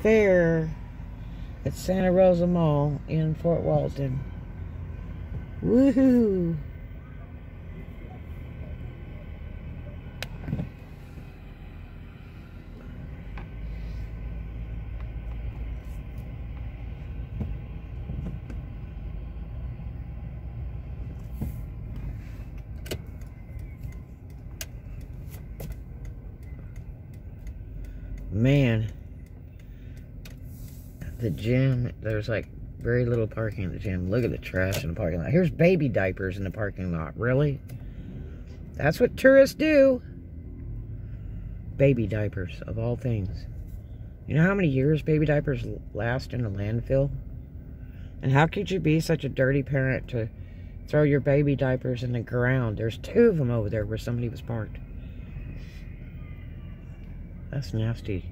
fair at Santa Rosa Mall in Fort Walton. Woohoo! Man, the gym, there's like very little parking in the gym. Look at the trash in the parking lot. Here's baby diapers in the parking lot. Really? That's what tourists do. Baby diapers, of all things. You know how many years baby diapers last in a landfill? And how could you be such a dirty parent to throw your baby diapers in the ground? There's 2 of them over there where somebody was parked. That's nasty.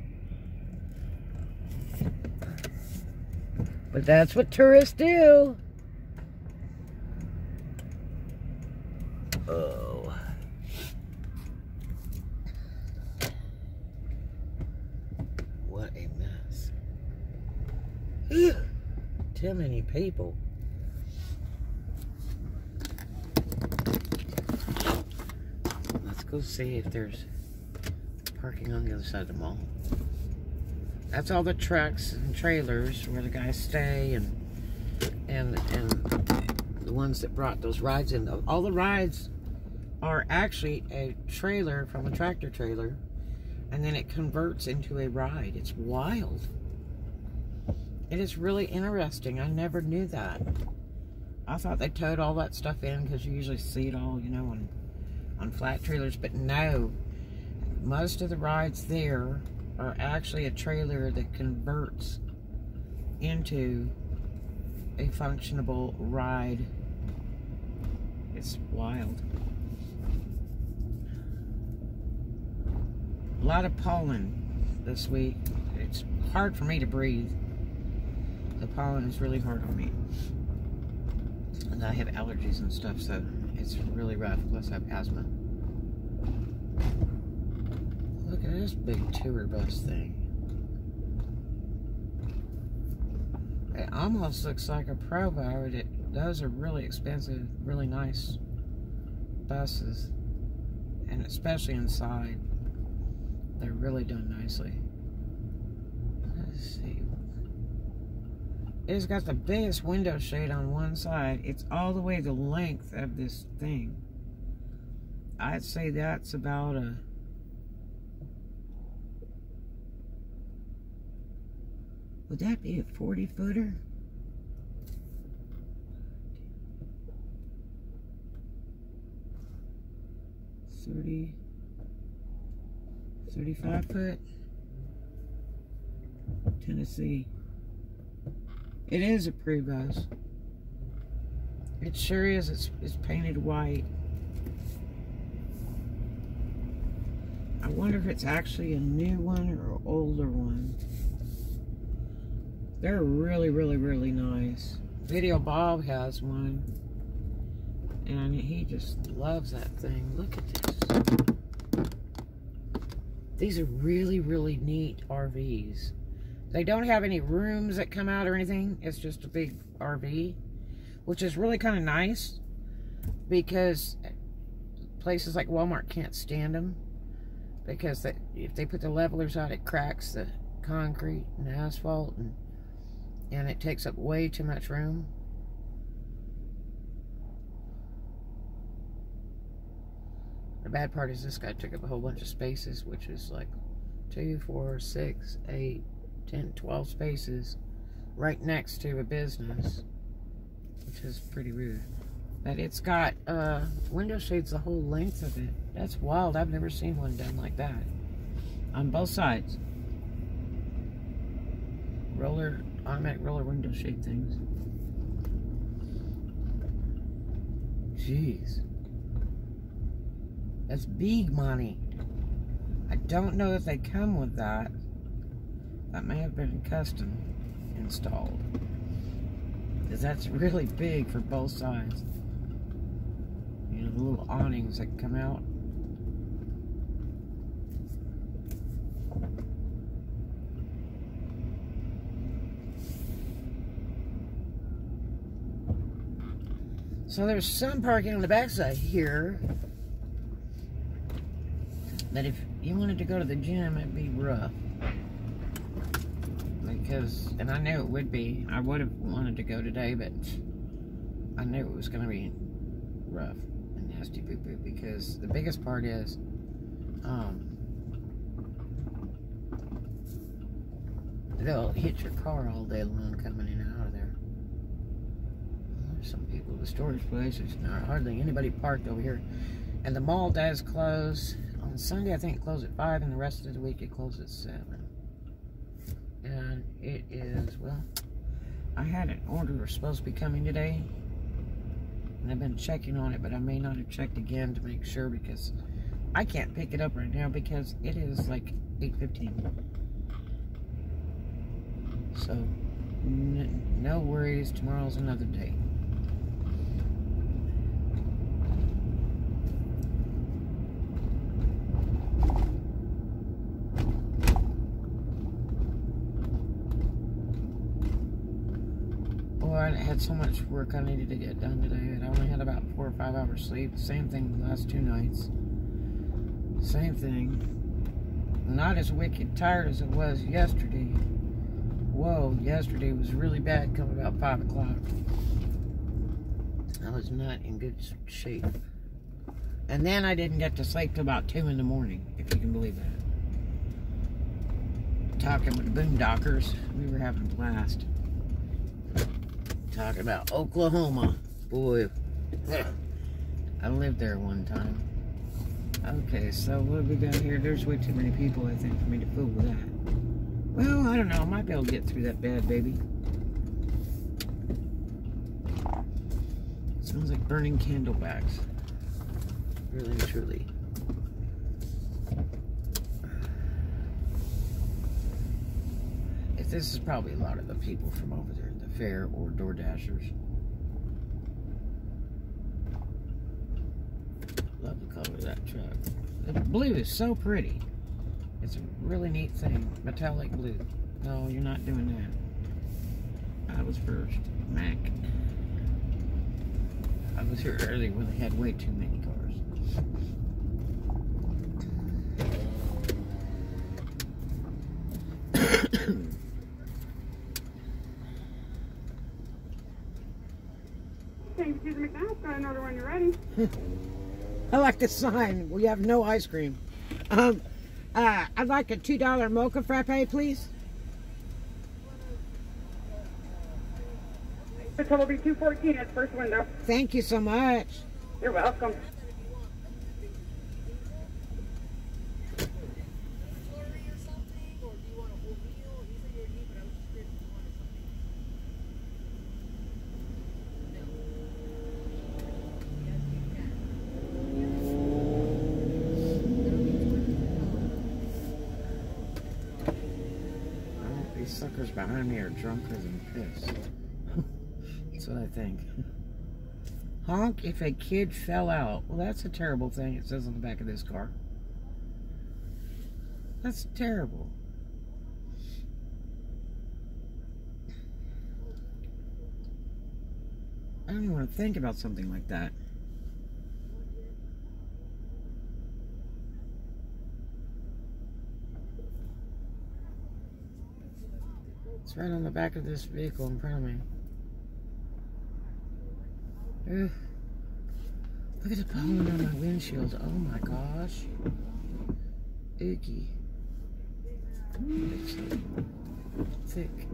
But that's what tourists do. Oh. What a mess. Too many people. Let's go see if there's parking on the other side of the mall. That's all the trucks and trailers where the guys stay, and the ones that brought those rides in. All the rides are actually a trailer from a tractor trailer, and then it converts into a ride. It's wild. It is really interesting. I never knew that. I thought they towed all that stuff in because you usually see it all, you know, on flat trailers, but no. Most of the rides there are actually a trailer that converts into a functionable ride. It's wild. A lot of pollen this week. It's hard for me to breathe. The pollen is really hard on me. And I have allergies and stuff, so it's really rough. Plus I have asthma. Look at this big tour bus thing. It almost looks like a Provo. Those are really expensive, really nice buses. And especially inside. They're really done nicely. Let's see. It's got the biggest window shade on one side. It's all the way the length of this thing. I'd say that's about a... Would that be a 40-footer? $30, 35 foot? Tennessee. It is a pre-bus. It sure is. It's painted white. I wonder if it's actually a new one or an older one. They're really, really, really nice. Video Bob has one. And he just loves that thing. Look at this. These are really, really neat RVs. They don't have any rooms that come out or anything. It's just a big RV. Which is really kind of nice. Because places like Walmart can't stand them. Because if they put the levelers out, it cracks the concrete and the asphalt. And it takes up way too much room. The bad part is this guy took up a whole bunch of spaces, which is like 2, 4, 6, 8, 10, 12 spaces right next to a business, which is pretty rude. But it's got window shades the whole length of it. That's wild. I've never seen one done like that. On both sides. Automatic roller window shade things. Jeez. That's big money. I don't know if they come with that. That may have been custom installed. Because that's really big for both sides. You know, the little awnings that come out. So there's some parking on the backside here that if you wanted to go to the gym, it'd be rough. Because, and I knew it would be. I would have wanted to go today, but I knew it was going to be rough and nasty poo-poo. Because the biggest part is, they'll hit your car all day long coming in and out of there. There's some people at the storage place. There's not hardly anybody parked over here. And the mall does close. On Sunday, I think it closed at 5, and the rest of the week it closes at 7. And it is, well, I had an order supposed to be coming today. And I've been checking on it, but I may not have checked again to make sure because I can't pick it up right now because it is like 8:15. So, no worries. Tomorrow's another day. I had so much work I needed to get done today, and I only had about 4 or 5 hours sleep. Same thing the last 2 nights. Same thing. Not as wicked tired as it was yesterday. Whoa, yesterday was really bad coming about 5 o'clock. I was not in good shape. And then I didn't get to sleep till about 2 in the morning, if you can believe that. Talking with the boondockers, we were having a blast. Talking about Oklahoma. Boy, I lived there one time. Okay, so what have we got here? There's way too many people, I think, for me to fool with that. Well, I don't know. I might be able to get through that bad baby. It smells like burning candle wax. Really and truly. This is probably a lot of the people from over there at the fair or Door Dashers. Love the color of that truck. The blue is so pretty. It's a really neat thing. Metallic blue. No, you're not doing that. I was first. Mac. I was here early when they had way too many cars. Thanks, Susan McDonald's. Got another one. You ready? I like the sign. We have no ice cream. I'd like a $2 mocha frappe, please. The total will be $2.14 at the first window. Thank you so much. You're welcome. Suckers behind me are drunker than piss. That's what I think. Honk if a kid fell out. Well, that's a terrible thing, it says on the back of this car. That's terrible. I don't even want to think about something like that. It's right on the back of this vehicle in front of me. Ugh. Look at the pollen on my windshield. Oh my gosh. Icky. It's so thick.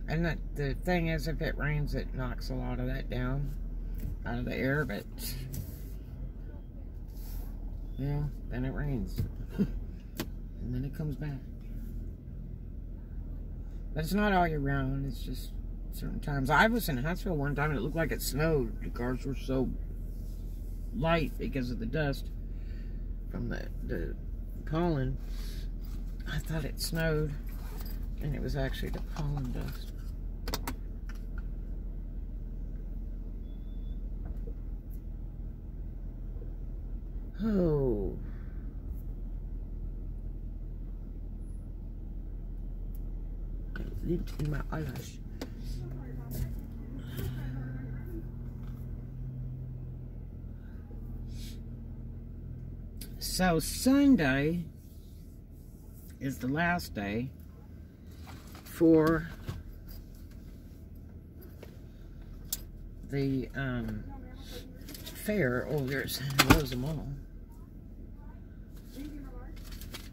And the thing is, if it rains, it knocks a lot of that down out of the air, but yeah, then it rains. And then it comes back. But it's not all year round, it's just certain times. I was in Huntsville one time and it looked like it snowed. The cars were so light because of the dust from the pollen. I thought it snowed, and it was actually the pollen dust. Oh. lint in my eyelash. So Sunday is the last day for the fair over there at Rosa Mall.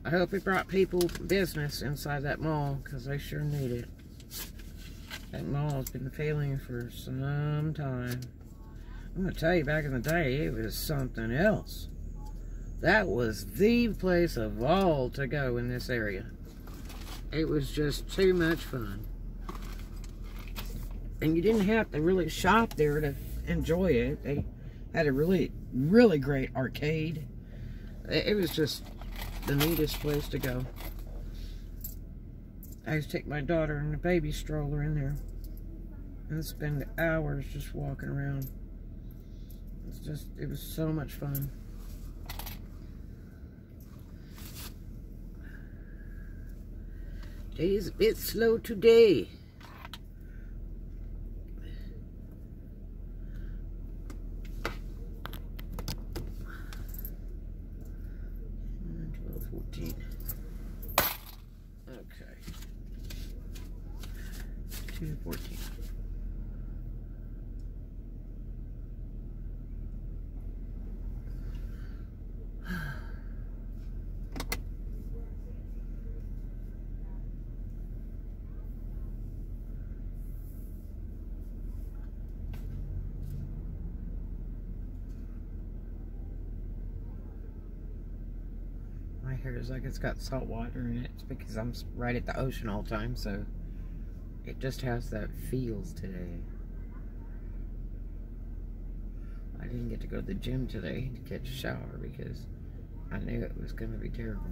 I hope it brought people business inside that mall, because they sure need it. That mall has been failing for some time. I'm going to tell you, back in the day, it was something else. That was the place of all to go in this area. It was just too much fun. And you didn't have to really shop there to enjoy it. They had a really, really great arcade. It was just the neatest place to go. I used to take my daughter in a baby stroller in there and spend hours just walking around. It was so much fun. Day is a bit slow today. Okay. 2:14. My hair is like it's got salt water in it. It's because I'm right at the ocean all the time, so it just has that feels today. I didn't get to go to the gym today to catch a shower because I knew it was going to be terrible.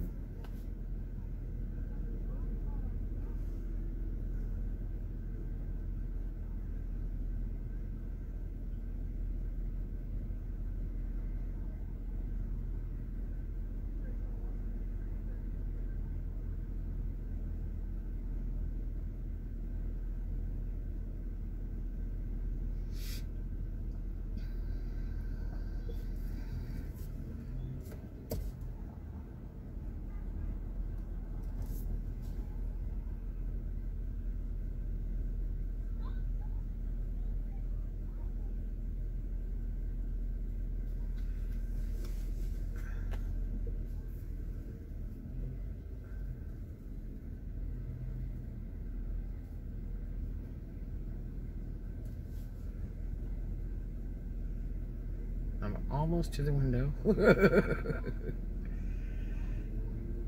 I'm almost to the window.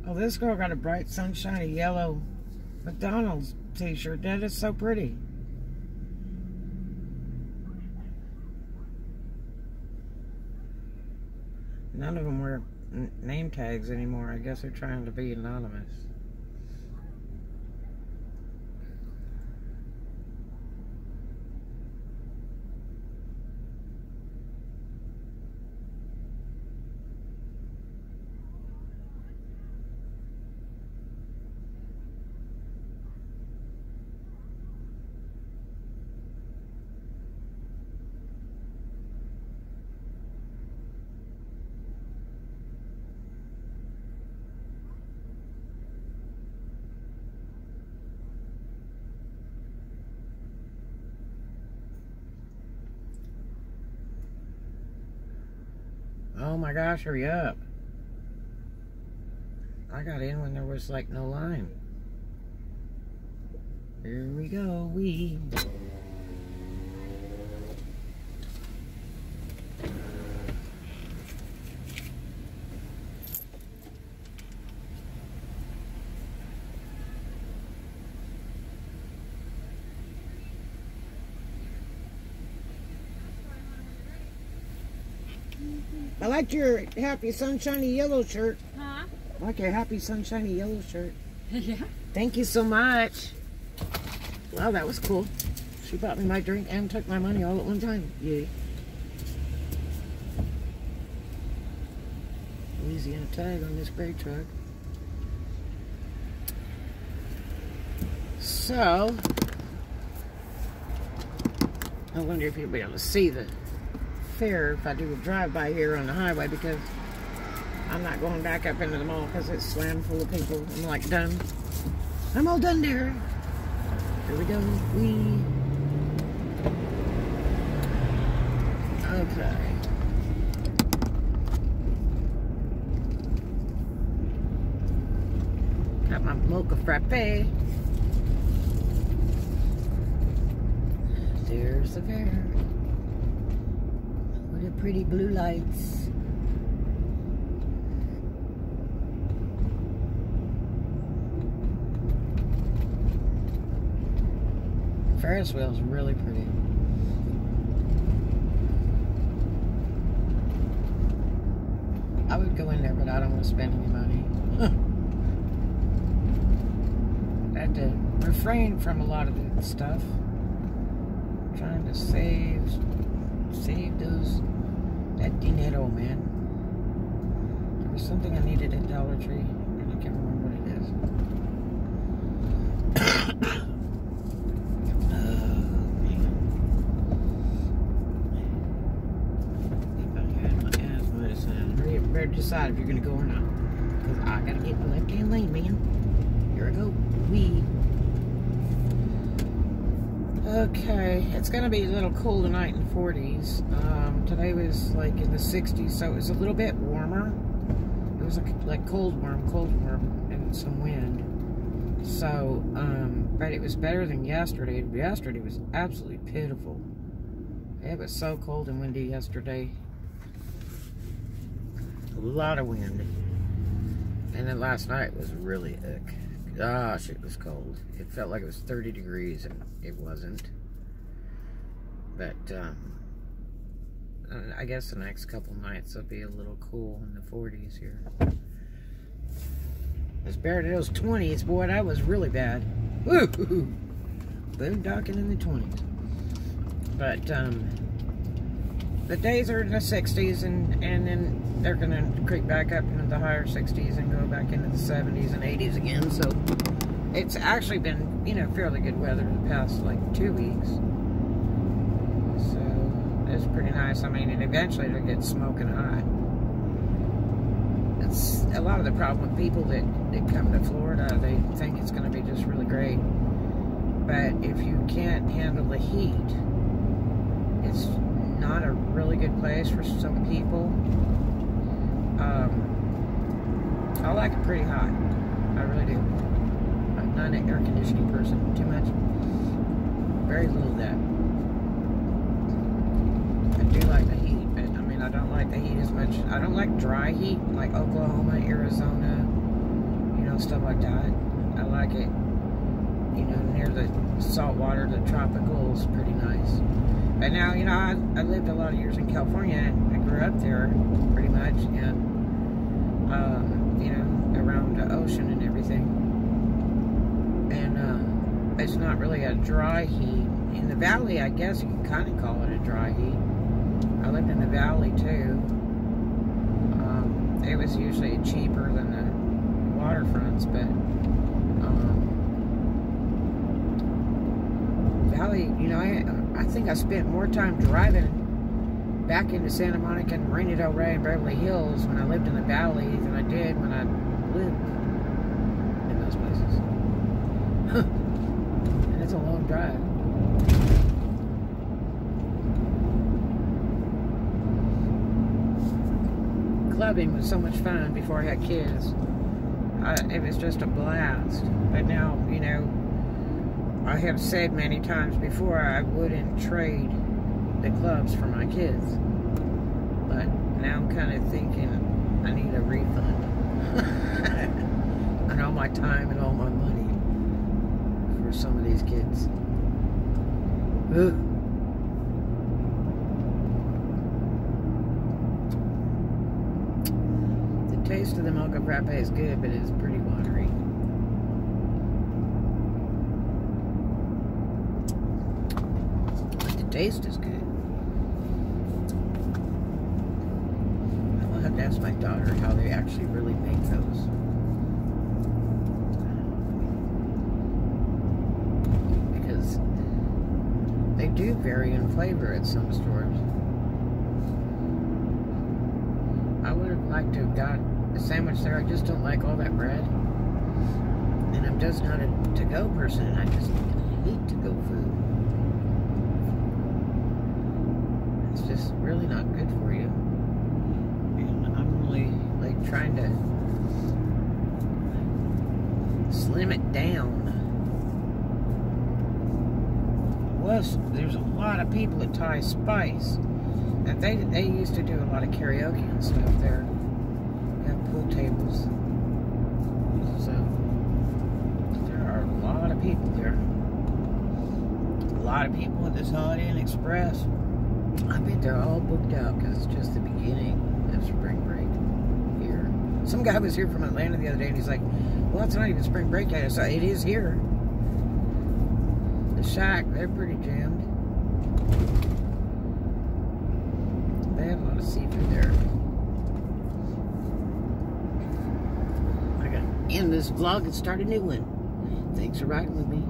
Oh, this girl got a bright, sunshiny yellow McDonald's t-shirt. That is so pretty. None of them wear name tags anymore. I guess they're trying to be anonymous. Oh my gosh, hurry up. I got in when there was like no line. Here we go, I liked your happy sunshiny yellow shirt. Huh? I like your happy sunshiny yellow shirt. Yeah. Thank you so much. Wow, that was cool. She bought me my drink and took my money all at one time. Yay. Louisiana tag on this gray truck. So, I wonder if you'll be able to see the fair if I do a drive-by here on the highway, because I'm not going back up into the mall because it's slammed full of people. I'm like done. I'm all done there. Here we go. Okay. Got my mocha frappe. There's the fair. What a pretty blue lights. Ferris wheel's really pretty. I would go in there, but I don't want to spend any money. I had to refrain from a lot of the stuff. I'm trying to save that dinero, man. There was something I needed at Dollar Tree, and I can't remember what it is. Better decide if you're gonna go or not, because I gotta get the left-hand lane, man. Here I go. Okay, it's gonna be a little cool tonight in the 40s. Today was like in the 60s, so it was a little bit warmer. It was like cold warm, and some wind. So, but it was better than yesterday. Yesterday was absolutely pitiful. It was so cold and windy yesterday. A lot of wind. And then last night was really ick. Gosh, it was cold. It felt like it was 30 degrees, and it wasn't. But, I guess the next couple nights will be a little cool in the 40s here. It's better than those 20s. Boy, that was really bad. Woo! Boondocking in the 20s. But, the days are in the 60s, and then they're going to creep back up into the higher 60s and go back into the 70s and 80s again. So it's actually been, you know, fairly good weather the past like 2 weeks. So it's pretty nice. I mean, and eventually it'll get smoking hot. It's a lot of the problem with people that come to Florida. They think it's going to be just really great. But if you can't handle the heat, it's not a really good place for some people. I like it pretty hot. I really do. I'm not an air conditioning person. Too much. Very little of that. I do like the heat, but I mean, I don't like the heat as much. I don't like dry heat, like Oklahoma, Arizona, you know, stuff like that. I like it, you know, near the salt water, the tropicals, pretty nice. But now, you know, I lived a lot of years in California, and I grew up there pretty much, and, you know, around the ocean and everything. And it's not really a dry heat. In the valley, I guess you can kind of call it a dry heat. I lived in the valley, too. It was usually cheaper than the waterfronts, but valley, you know, I think I spent more time driving back into Santa Monica and Marina Del Rey and Beverly Hills when I lived in the valley than I did when I lived in those places. And it's a long drive. Clubbing was so much fun before I had kids. It was just a blast. But now, you know, I have said many times before I wouldn't trade the clubs for my kids. But now I'm kind of thinking I need a refund. And all my time and all my money for some of these kids. Ugh. The taste of the mocha frappe is good, but it's pretty watery. But the taste is good. I'll have to ask my daughter how they actually really make those. do vary in flavor at some stores. I would have liked to have got a sandwich there. I just don't like all that bread. And I'm just not a to-go person, and I just hate to-go food. It's just really not good for you. And I'm really, like, trying to slim it down. There's a lot of at Thai Spice. And they used to do a lot of karaoke and stuff there. They have pool tables. So there are a lot of people there. A lot of people at this Holiday Inn Express. I bet they're all booked out because it's just the beginning of spring break here. Some guy was here from Atlanta the other day and he's like, well, it's not even spring break yet. So it is here. The Shack, they're pretty jammed. They have a lot of seafood there. I gotta end this vlog and start a new one. Thanks for riding with me.